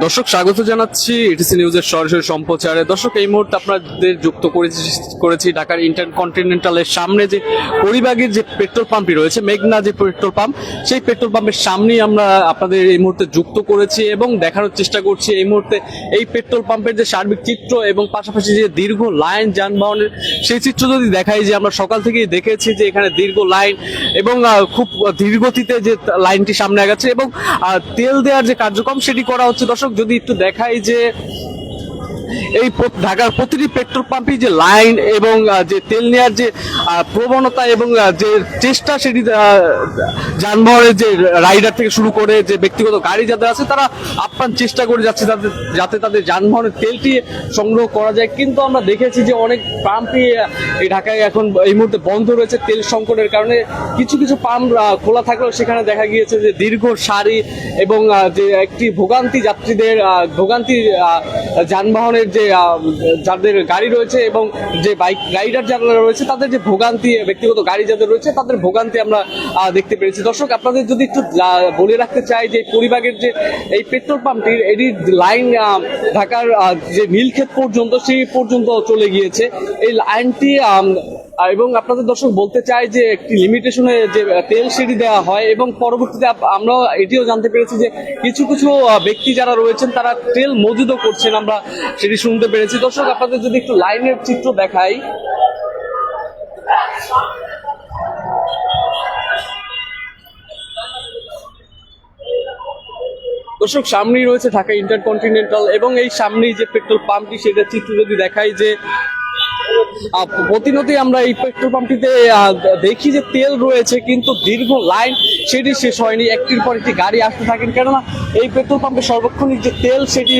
দর্শক স্বাগত জানাচ্ছি এটিসি নিউজের সরাসরি সম্প্রচারে। দর্শক এই মুহূর্তে আপনাদের যুক্ত করেছি ঢাকার ইন্টারকন্টিনেন্টালের সামনে যে পরিবাগের যে পেট্রোল পাম্পটি রয়েছে, মেঘনা যে পেট্রোল পাম্প, সেই পেট্রোল পাম্পের সামনেই আমরা আপনাদের এই মুহূর্তে যুক্ত করেছি এবং দেখানোর চেষ্টা করছি এই মুহূর্তে এই পেট্রোল পাম্পের যে সার্বিক চিত্র এবং পাশাপাশি যে দীর্ঘ লাইন যানবাহনের, সেই চিত্র যদি দেখাই যে আমরা সকাল থেকেই দেখেছি যে এখানে দীর্ঘ লাইন এবং খুব ধীরগতিতে যে লাইনটি সামনে আগাচ্ছে এবং তেল দেওয়ার যে কার্যক্রম সেটি করা হচ্ছে। দর্শক যদি একটু দেখাই যে এই ঢাকার প্রতিটি পেট্রোল পাম্পে যে লাইন এবং যে তেল নেওয়ার যে প্রবণতা এবং যে চেষ্টা, সেটি যানবাহনের যে রাইডার থেকে শুরু করে যে ব্যক্তিগত গাড়ি যাদের আছে তারা আপ্রাণ চেষ্টা করে যাচ্ছে যাতে তাদের যানবাহনের তেলটি সংগ্রহ করা যায়। কিন্তু আমরা দেখেছি যে অনেক পাম্পই এই ঢাকায় এখন এই মুহূর্তে বন্ধ রয়েছে তেল সংকটের কারণে। কিছু কিছু পাম্প খোলা থাকলেও সেখানে দেখা গিয়েছে যে দীর্ঘ সারি এবং যে একটি ভোগান্তি, যাত্রীদের ভোগান্তি, যানবাহনের যে যাদের গাড়ি রয়েছে এবং যে বাইক রাইডার যারা রয়েছে তাদের যে ভোগান্তি, ব্যক্তিগত গাড়ি যাদের রয়েছে তাদের ভোগান্তি আমরা দেখতে পেরেছি। দর্শক আপনাদের যদি একটু বলে রাখতে চাই যে পরিবাগের যে এই পেট্রোল পাম্পটির এটি লাইন ঢাকার যে নীলক্ষেত পর্যন্ত, সেই পর্যন্ত চলে গিয়েছে এই লাইনটি। এবং আপনাদের দর্শক বলতে চাই যে একটি লিমিটেশনে যে তেল সেটি দেওয়া হয় এবং পরবর্তীতে আমরা এটিও জানতে পেরেছি যে কিছু কিছু ব্যক্তি যারা রয়েছেন তারা তেল মজুদও করছেন, আমরা সেটি শুনতে পেরেছি। দর্শক আপনাদের যদি একটু লাইনের চিত্র দেখাই, দর্শক সামনেই রয়েছে ঢাকা ইন্টারকন্টিনেন্টাল এবং এই সামনেই যে পেট্রোল পাম্পটি, সেটার চিত্র যদি দেখাই যে প্রতিনিয়ত আমরা এই পেট্রোল পাম্পটিতে দেখি যে তেল রয়েছে কিন্তু দীর্ঘ লাইন সেটি শেষ হয়নি, একটির পর একটি গাড়ি আসতে থাকেন। কেননা এই পেট্রোল পাম্পে সর্বক্ষণিক যে তেল সেটি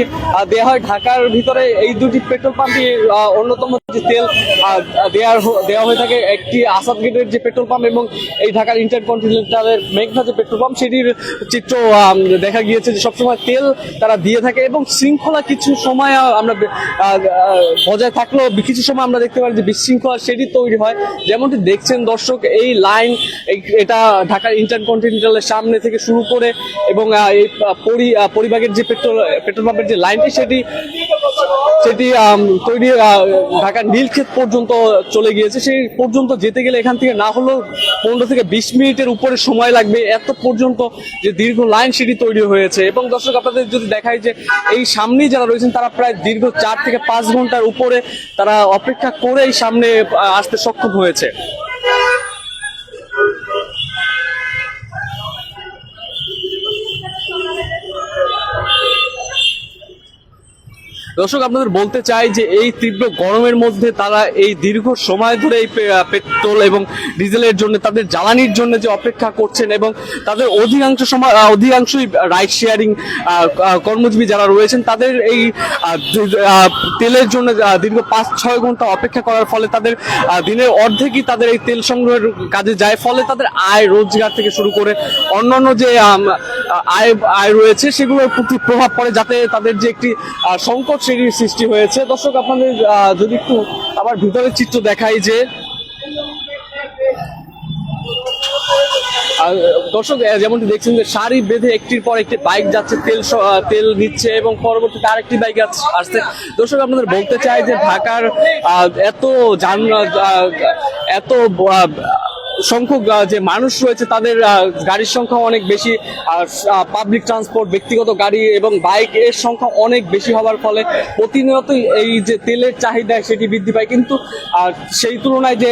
দেওয়া হয় ঢাকার ভিতরে এই দুটি পেট্রোল পাম্পে অন্যতম যে তেল দেওয়া হয়ে থাকে, একটি আসাদ গেটের যে পেট্রোল পাম্প এবং এই ঢাকার ইন্টারকন্টিনেন্টালের মেঘনা যে পেট্রোল পাম্প, সেটির চিত্র দেখা গিয়েছে যে সবসময় তেল তারা দিয়ে থাকে এবং শৃঙ্খলা কিছু সময় আমরা বজায় থাকলেও কিছু সময় আমরা দেখতে পারি যে বিশৃঙ্খলা সেটি তৈরি হয়। যেমনটি দেখছেন দর্শক, এই লাইন এটা ঢাকার ইন্টারকন্টিনেন্টালের সামনে থেকে শুরু করে এবং এই পরিবাগের যে পেট্রোল পাম্পের যে লাইনটি সেটি তৈরি ঢাকার নীলক্ষেত পর্যন্ত চলে গিয়েছে। সেই পর্যন্ত যেতে গেলে এখান থেকে না হলেও 15 থেকে 20 মিনিটের উপরে সময় লাগবে, এত পর্যন্ত যে দীর্ঘ লাইন সেটি তৈরি হয়েছে। এবং দর্শক আপনাদের যদি দেখাই যে এই সামনেই যারা রয়েছেন তারা প্রায় দীর্ঘ 4 থেকে 5 ঘন্টার উপরে তারা অপেক্ষা করে এই সামনে আসতে সক্ষম হয়েছে। দর্শক আপনাদের বলতে চাই যে এই তীব্র গরমের মধ্যে তারা এই দীর্ঘ সময় ধরে এই পেট্রোল এবং ডিজেলের জন্য, তাদের জ্বালানির জন্য যে অপেক্ষা করছেন এবং তাদের অধিকাংশই রাইড শেয়ারিং কর্মজীবী যারা রয়েছেন তাদের এই তেলের জন্য দীর্ঘ 5-6 ঘন্টা অপেক্ষা করার ফলে তাদের দিনের অর্ধেকই তাদের এই তেল সংগ্রহের কাজে যায়। ফলে তাদের আয় রোজগার থেকে শুরু করে অন্যান্য যে আয় রয়েছে সেগুলোর প্রতি প্রভাব পড়ে, যাতে তাদের যে একটি সংকট সেটির সৃষ্টি হয়েছে। দর্শক আপনাদের যদি একটু আবার ভিতরের চিত্র দেখাই যে দর্শক যেমনটি দেখছেন যে সারি বেঁধে একটির পর একটি বাইক যাচ্ছে, তেল নিচ্ছে এবং পরবর্তীতে আরেকটি বাইক আসছে। দর্শক আপনাদের বলতে চাই যে ঢাকার এত সংখ্যক যে মানুষ রয়েছে তাদের গাড়ির সংখ্যা অনেক বেশি, পাবলিক ট্রান্সপোর্ট, ব্যক্তিগত গাড়ি এবং বাইক এর সংখ্যা অনেক বেশি হওয়ার ফলে প্রতিনিয়তই এই যে তেলের চাহিদা সেটি বৃদ্ধি পায়, কিন্তু সেই তুলনায় যে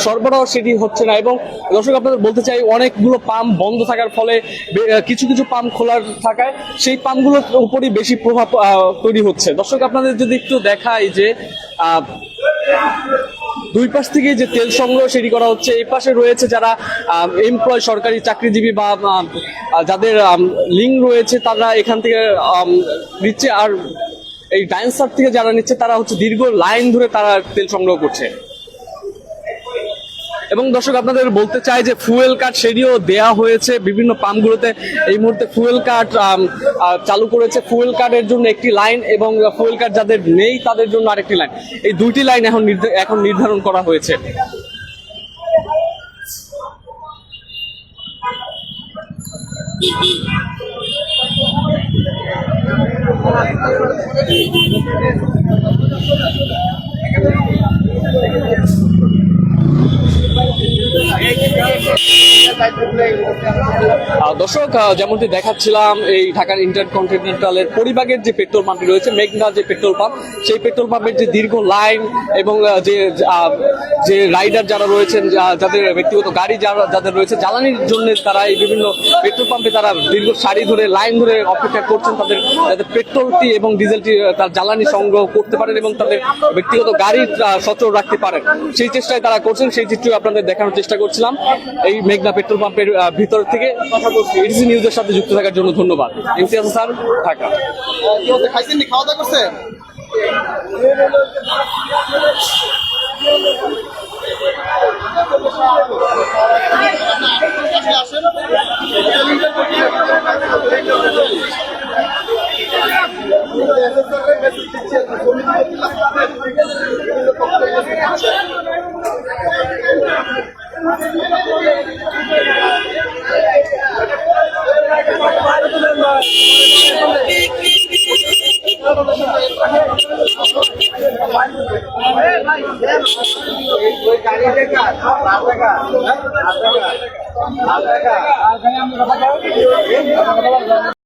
সরবরাহ সেটি হচ্ছে না। এবং দর্শক আপনাদের বলতে চাই অনেকগুলো পাম্প বন্ধ থাকার ফলে কিছু কিছু পাম্প খোলা থাকায় সেই পাম্পগুলোর উপরই বেশি প্রভাব তৈরি হচ্ছে। দর্শক আপনাদের যদি একটু দেখাই যে দুই পাশ থেকে যে তেল সংগ্রহ সেটি করা হচ্ছে, এই পাশে রয়েছে যারা এমপ্লয়, সরকারি চাকরিজীবী বা যাদের লিঙ্ক রয়েছে তারা এখান থেকে নিচ্ছে, আর এই ডাইন্সার থেকে যারা নিচ্ছে তারা হচ্ছে দীর্ঘ লাইন ধরে তারা তেল সংগ্রহ করছে। এবং দর্শক আপনাদের বলতে চাই যে ফুয়েল কার্ড সেটিও দেয়া হয়েছে বিভিন্ন পাম্পগুলোতে। এই মুহূর্তে ফুয়েল কার্ড চালু করেছে, ফুয়েল কার্ডের জন্য একটি লাইন এবং ফুয়েল কার্ড যাদের নেই তাদের জন্য আরেকটি লাইন, এই দুইটি লাইন এখন নির্ধারণ করা হয়েছে। দর্শক, যেমনটি দেখাচ্ছিলাম এই ঢাকার ইন্টারকন্টিনেন্টালের পরিবাগের যে পেট্রোল পাম্পটি রয়েছে, মেঘনা যে পেট্রোল পাম্প, সেই পেট্রোল পাম্পের যে দীর্ঘ লাইন এবং যে রাইডার যারা রয়েছেন, যাদের ব্যক্তিগত গাড়ি যাদের রয়েছে জ্বালানির জন্য, তারা এই বিভিন্ন পেট্রোল পাম্পে তারা দীর্ঘ সারি ধরে লাইন ধরে অপেক্ষা করছেন তাদের যাতে পেট্রোলটি এবং ডিজেলটি তার জ্বালানি সংগ্রহ করতে পারেন এবং তাদের ব্যক্তিগত গাড়ি সচল রাখতে পারেন। সেই চেষ্টায় তারা করছেন, সেই চিত্র আপনাদের দেখানোর চেষ্টা করছিলাম এই মেঘনা পেট্রোল পাম্পের ভিতর থেকে। এডিসি নিউজের সাথে যুক্ত থাকার জন্য ধন্যবাদ। ইমতিয়াজ হাসান, ঢাকা। খাইছেন, খাওয়া দাওয়া করছেন?